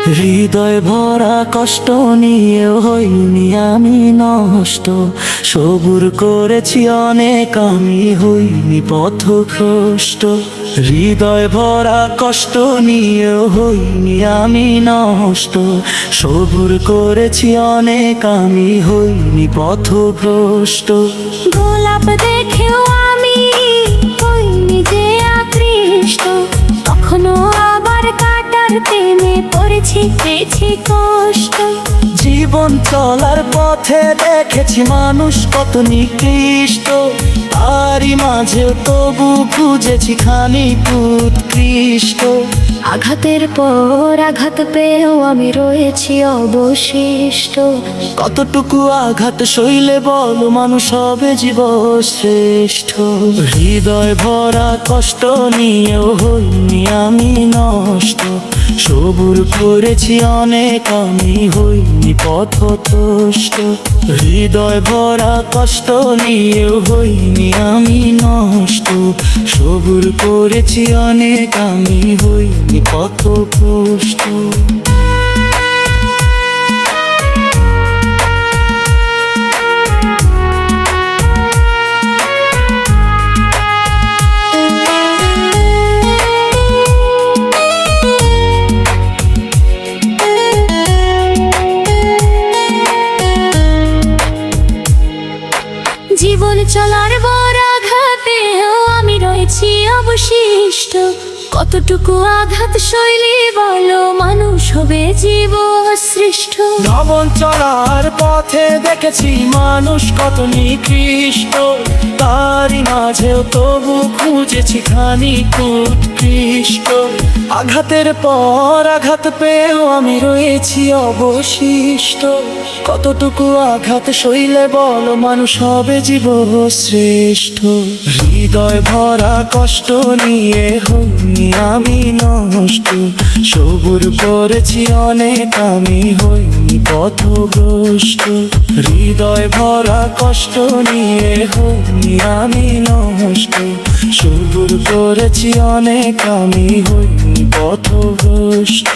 হৃদয় ভরা কষ্ট নিয়ে হইনি আমি নষ্ট, সবুর করেছি অনেক আমি হইনি পথভ্রষ্ট। হৃদয় ভরা কষ্ট নিয়ে হইনি আমি নষ্ট, সবুর করেছি অনেক আমি হইনি পথভ্রষ্ট। গোলাপ দেখেও আমি হইনি যে আকৃষ্ট, কখনো আবার কাটার প্রেমে পড়েছি পেয়েছি কষ্ট। জীবন চলার পথে দেখেছি মানুষ কত নিকৃষ্ট, তারই মাঝেও তবু খুঁজেছি খানিক উৎকৃষ্ট। আঘাতের পর আঘাত পেয়েও আমি রয়েছি অবশিষ্ট। কতটুকু আঘাত সইলে বল মানুষ হবে জীব শ্রেষ্ঠ। হৃদয় ভরা কষ্ট নিয়েও হইনি আমি নষ্ট, সবুর করেছি অনেক আমি হইনি পথভ্রষ্ট। হৃদয় ভরা কষ্ট নিয়েও হইনি আমি নষ্ট, সবুর করেছি অনেক আমি হইনি পথভ্রষ্ট। জীবন চলার বড় আঘাতেও আমি রয়েছি অবশিষ্ট। কতটুকু আঘাত শৈলী বলো মানুষ হবে জীব শ্রেষ্ঠ। জীবন চলার পথে দেখেছি মানুষ কত নিকৃষ্ট, তারই মাঝেও তবু খুঁজেছি খানিক উৎকৃষ্ট। আঘাতের পর আঘাত পেয়েও আমি রয়েছি অবশিষ্ট। কতটুকু আঘাত সইলে বলো মানুষ হবে জীব শ্রেষ্ঠ। হৃদয় ভরা কষ্ট নিয়ে হইনি আমি নষ্ট, সবুর করেছি অনেক আমি হইনি পথভ্রষ্ট। হৃদয় ভরা কষ্ট নিয়ে হইনি আমি নষ্ট, সবুর করেছি অনেক আমি হইনি পথভ্রষ্ট।